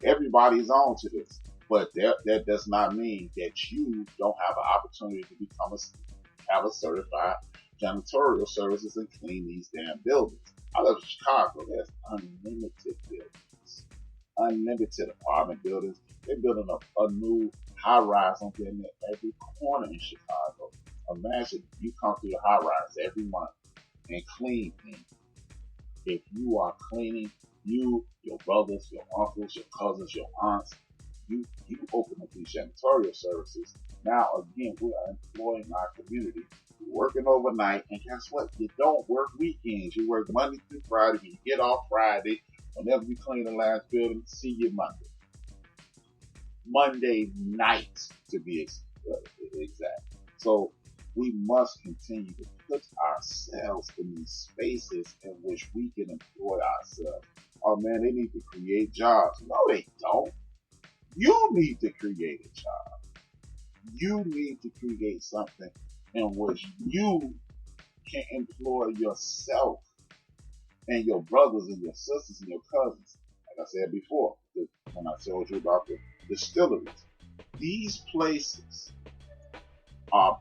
Everybody's on to this. But that does not mean that you don't have an opportunity to become have a certified janitorial services and clean these damn buildings. I live in Chicago. There's unlimited buildings, unlimited apartment buildings. They're building a new high rise on damn near every corner in Chicago. Imagine you come through the high rise every month and clean things. If you are cleaning, you, your brothers, your uncles, your cousins, your aunts, you open up these janitorial services. Now again, we are employing our community. You're working overnight, and guess what? You don't work weekends. You work Monday through Friday. You get off Friday. Whenever you clean the last building, see you Monday. Monday night, to be exact. So we must continue to put ourselves in these spaces in which we can employ ourselves. Oh man, they need to create jobs. No, they don't. You need to create a job. You need to create something in which you can employ yourself and your brothers and your sisters and your cousins. Like I said before, when I told you about the distilleries, these places are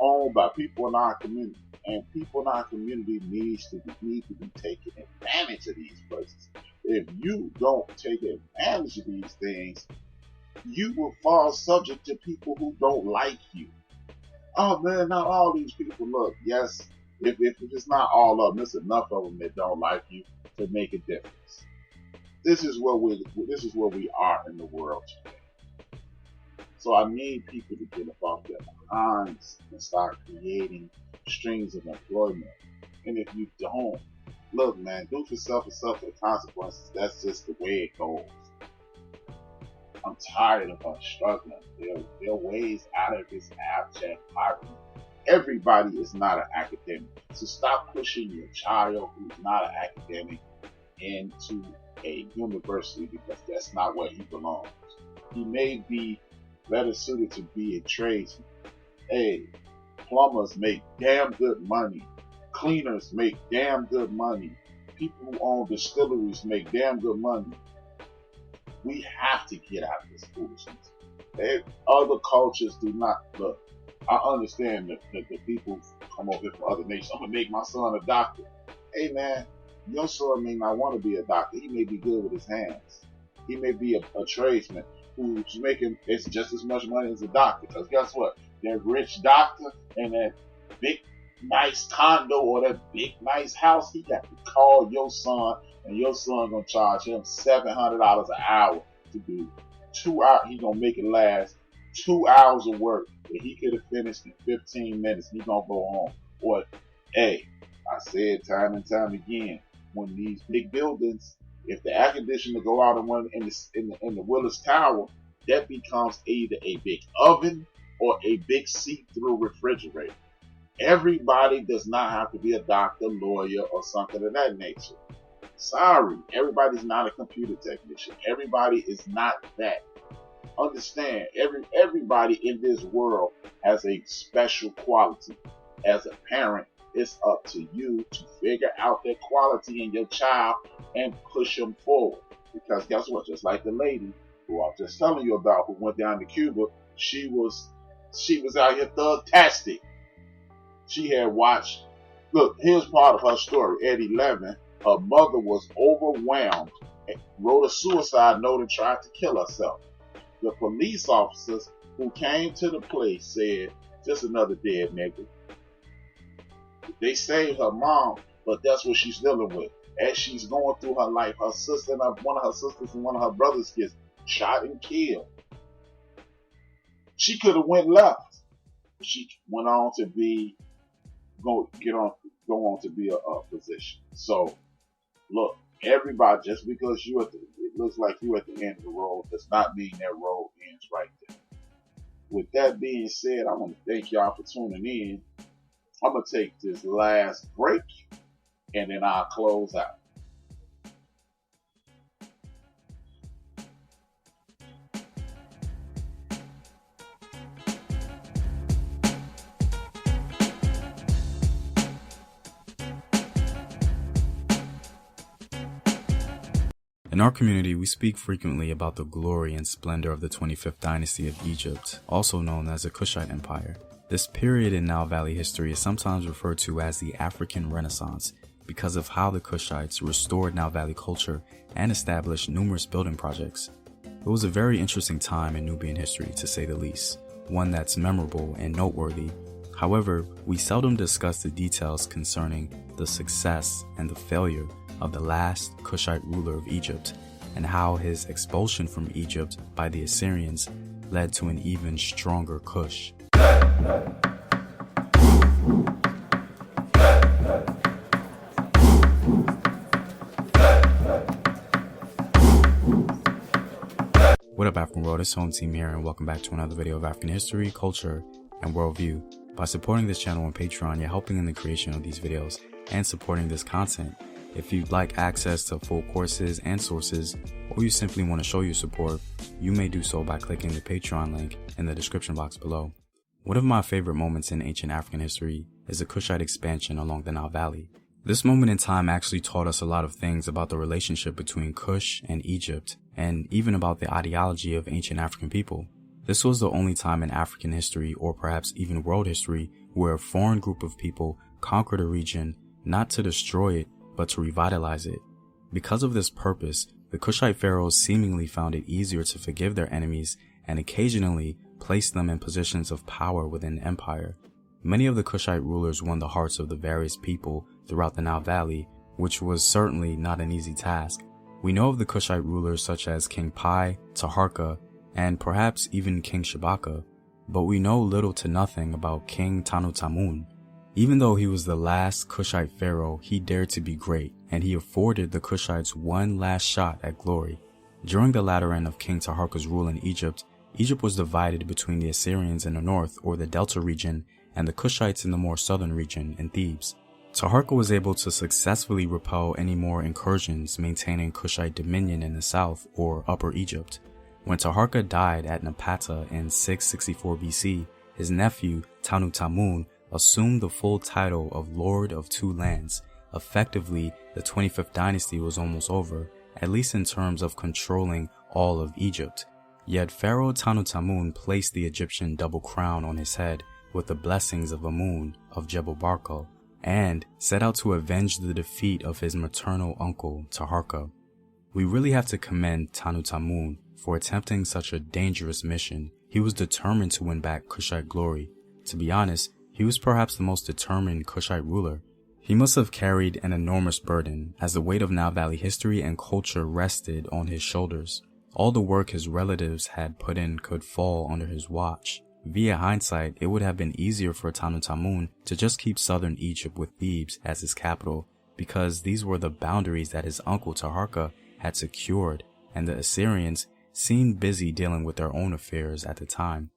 owned by people in our community, and people in our community need to be taking advantage of these places. If you don't take advantage of these things, you will fall subject to people who don't like you. Oh man, not all these people. Look, yes, if it's not all of them, there's enough of them that don't like you to make a difference. This is where we are in the world today. So I need people to get up off their behinds and start creating streams of employment. And if you don't, look, man, do for self and suffer the consequences. That's just the way it goes. I'm tired of us struggling. There are ways out of this abject poverty. Everybody is not an academic. So stop pushing your child who's not an academic into a university, because that's not where he belongs. He may be better suited to be a tradesman. Hey, plumbers make damn good money. Cleaners make damn good money. People who own distilleries make damn good money. We have to get out of this foolishness. Other cultures do not. Look, I understand that the people come over here from other nations. I'm going to make my son a doctor. Hey man, your son may not want to be a doctor. He may be good with his hands. He may be a tradesman who's making just as much money as a doctor. Because guess what? That rich doctor and that big nice condo or that big nice house, he got to call your son, and your son gonna charge him $700 an hour to do 2 hours. He gonna make it last 2 hours of work that he could have finished in 15 minutes. He gonna go home. Or, hey, I said time and time again, when these big buildings, if the air conditioner go out in the Willis Tower, that becomes either a big oven or a big see-through refrigerator. Everybody does not have to be a doctor, lawyer, or something of that nature. Sorry, everybody's not a computer technician. Everybody is not that. Understand, everybody in this world has a special quality. As a parent, it's up to you to figure out that quality in your child and push them forward. Because guess what? Just like the lady who I was just telling you about, who went down to Cuba, she was out here thug-tastic. She had watched. Look, here's part of her story. At 11, her mother was overwhelmed and wrote a suicide note and tried to kill herself. The police officers who came to the place said, just another dead nigga. They saved her mom, but that's what she's dealing with. As she's going through her life, her sister and one of her sisters and one of her brothers gets shot and killed. She could have went left. She went on to go on to be a physician. So, look, everybody, just because it looks like you at the end of the road, does not mean that road ends right there. With that being said, I want to thank y'all for tuning in. I'm going to take this last break, and then I'll close out. In our community, we speak frequently about the glory and splendor of the 25th dynasty of Egypt, also known as the Kushite Empire. This period in Nile Valley history is sometimes referred to as the African Renaissance because of how the Kushites restored Nile Valley culture and established numerous building projects. It was a very interesting time in Nubian history, to say the least, one that's memorable and noteworthy. However, we seldom discuss the details concerning the success and the failure of the last Kushite ruler of Egypt, and how his expulsion from Egypt by the Assyrians led to an even stronger Kush. What up, African world? It's Home Team here, and welcome back to another video of African history, culture, and worldview. By supporting this channel on Patreon, you're helping in the creation of these videos and supporting this content. If you'd like access to full courses and sources, or you simply want to show your support, you may do so by clicking the Patreon link in the description box below. One of my favorite moments in ancient African history is the Kushite expansion along the Nile Valley. This moment in time actually taught us a lot of things about the relationship between Kush and Egypt, and even about the ideology of ancient African people. This was the only time in African history, or perhaps even world history, where a foreign group of people conquered a region not to destroy it, but to revitalize it. Because of this purpose, the Kushite pharaohs seemingly found it easier to forgive their enemies and occasionally placed them in positions of power within the empire. Many of the Kushite rulers won the hearts of the various people throughout the Nile Valley, which was certainly not an easy task. We know of the Kushite rulers such as King Pi, Taharka, and perhaps even King Shabaka, but we know little to nothing about King Tutankhamun. Even though he was the last Kushite pharaoh, he dared to be great, and he afforded the Kushites one last shot at glory. During the latter end of King Taharka's rule in Egypt, Egypt was divided between the Assyrians in the north, or the Delta region, and the Kushites in the more southern region in Thebes. Taharka was able to successfully repel any more incursions, maintaining Kushite dominion in the south, or Upper Egypt. When Taharka died at Napata in 664 BC, his nephew Tutankhamun assumed the full title of Lord of Two Lands. Effectively, the 25th dynasty was almost over, at least in terms of controlling all of Egypt. Yet Pharaoh Tutankhamun placed the Egyptian double crown on his head with the blessings of Amun of Jebel Barkal, and set out to avenge the defeat of his maternal uncle Taharka. We really have to commend Tutankhamun for attempting such a dangerous mission. He was determined to win back Kushite glory. To be honest, he was perhaps the most determined Kushite ruler. He must have carried an enormous burden, as the weight of Nile Valley history and culture rested on his shoulders. All the work his relatives had put in could fall under his watch. Via hindsight, it would have been easier for Tutankhamun to just keep southern Egypt with Thebes as his capital, because these were the boundaries that his uncle Taharka had secured, and the Assyrians seemed busy dealing with their own affairs at the time.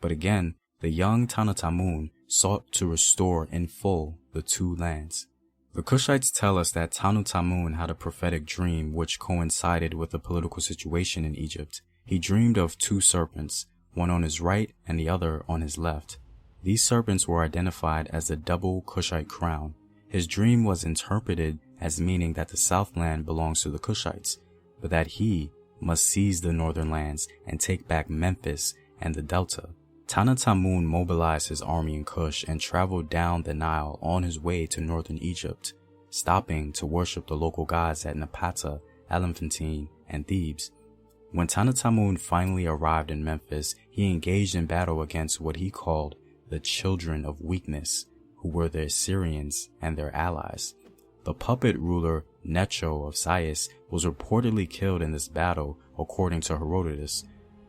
But again, the young Tutankhamun sought to restore in full the two lands. The Kushites tell us that Tutankhamun had a prophetic dream which coincided with the political situation in Egypt. He dreamed of two serpents, one on his right and the other on his left. These serpents were identified as the double Kushite crown. His dream was interpreted as meaning that the Southland belongs to the Kushites, but that he must seize the northern lands and take back Memphis and the Delta. Tutankhamun mobilized his army in Kush and traveled down the Nile on his way to northern Egypt, stopping to worship the local gods at Napata, Elephantine, and Thebes. When Tutankhamun finally arrived in Memphis, he engaged in battle against what he called the Children of Weakness, who were the Assyrians and their allies. The puppet ruler Necho of Sais was reportedly killed in this battle, according to Herodotus.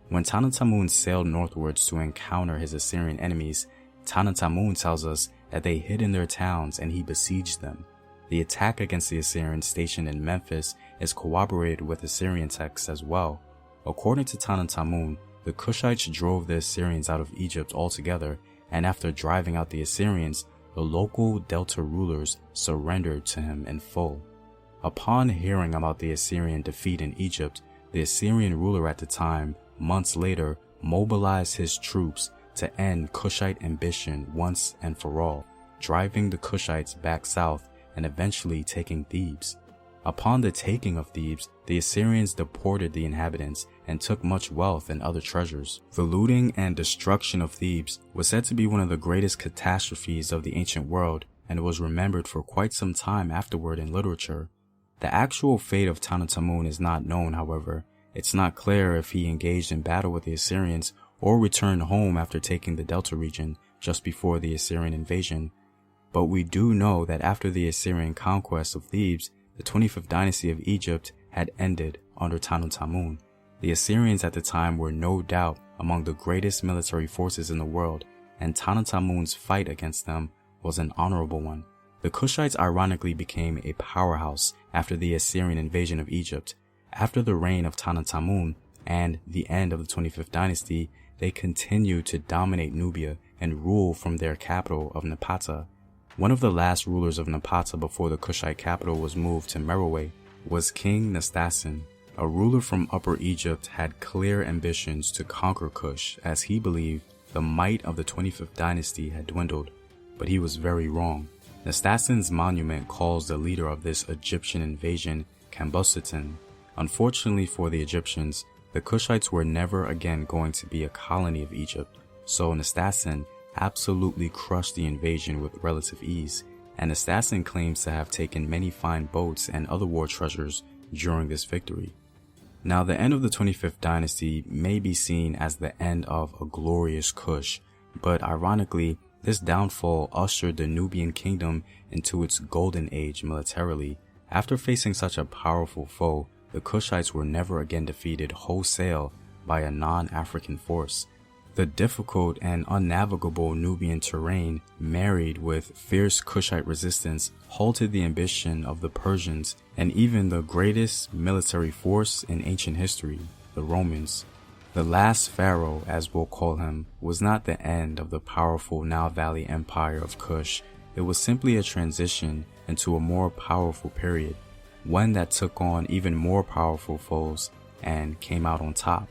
When Tutankhamun sailed northwards to encounter his Assyrian enemies, Tutankhamun tells us that they hid in their towns and he besieged them. The attack against the Assyrians stationed in Memphis is corroborated with Assyrian texts as well. According to Tutankhamun, the Kushites drove the Assyrians out of Egypt altogether, and after driving out the Assyrians, the local Delta rulers surrendered to him in full. Upon hearing about the Assyrian defeat in Egypt, the Assyrian ruler at the time, months later, mobilized his troops to end Kushite ambition once and for all, driving the Kushites back south and eventually taking Thebes. Upon the taking of Thebes, the Assyrians deported the inhabitants and took much wealth and other treasures. The looting and destruction of Thebes was said to be one of the greatest catastrophes of the ancient world, and was remembered for quite some time afterward in literature. The actual fate of Tutankhamun is not known, however. It's not clear if he engaged in battle with the Assyrians or returned home after taking the Delta region just before the Assyrian invasion. But we do know that after the Assyrian conquest of Thebes, the 25th dynasty of Egypt had ended under Tutankhamun. The Assyrians at the time were no doubt among the greatest military forces in the world, and Tutankhamun's fight against them was an honorable one. The Kushites ironically became a powerhouse after the Assyrian invasion of Egypt. After the reign of Tutankhamun and the end of the 25th dynasty, they continued to dominate Nubia and rule from their capital of Napata. One of the last rulers of Napata before the Kushite capital was moved to Merowe was King Nastasin. A ruler from Upper Egypt had clear ambitions to conquer Kush, as he believed the might of the 25th dynasty had dwindled, but he was very wrong. Nastasin's monument calls the leader of this Egyptian invasion Kambosetan. Unfortunately for the Egyptians, the Kushites were never again going to be a colony of Egypt, so Nastasin absolutely crushed the invasion with relative ease, and Nastasin claims to have taken many fine boats and other war treasures during this victory. Now, the end of the 25th dynasty may be seen as the end of a glorious Kush, but ironically, this downfall ushered the Nubian kingdom into its golden age militarily. After facing such a powerful foe, the Kushites were never again defeated wholesale by a non-African force. The difficult and unnavigable Nubian terrain, married with fierce Kushite resistance, halted the ambition of the Persians and even the greatest military force in ancient history, the Romans. The last pharaoh, as we'll call him, was not the end of the powerful Nile Valley Empire of Kush. It was simply a transition into a more powerful period, one that took on even more powerful foes and came out on top.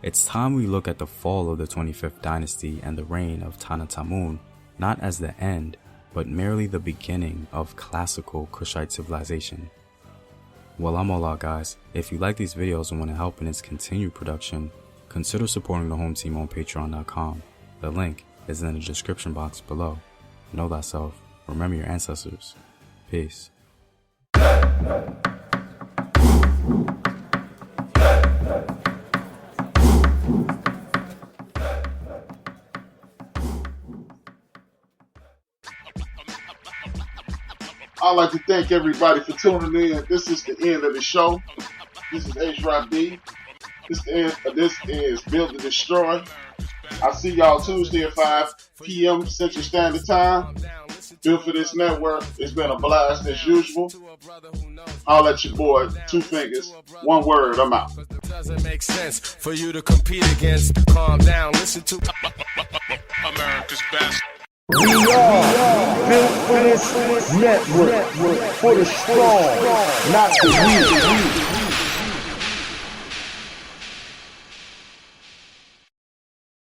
It's time we look at the fall of the 25th dynasty and the reign of Tutankhamun not as the end, but merely the beginning of classical Kushite civilization. Well, I'm all out, guys. If you like these videos and want to help in its continued production, consider supporting the home team on patreon.com. The link is in the description box below. Know thyself. Remember your ancestors. Peace. I'd like to thank everybody for tuning in. This is the end of the show. This is H-Rob-D. This is Build to Destroy. I'll see y'all Tuesday at 5 p.m. Central Standard Time. Built for this network. It's been a blast as usual. Holla at your boy. 2 fingers. 1 word. I'm out. Doesn't make sense for you to compete against. Calm down. Listen to America's best. We are built for this network, for the strong, not the weak.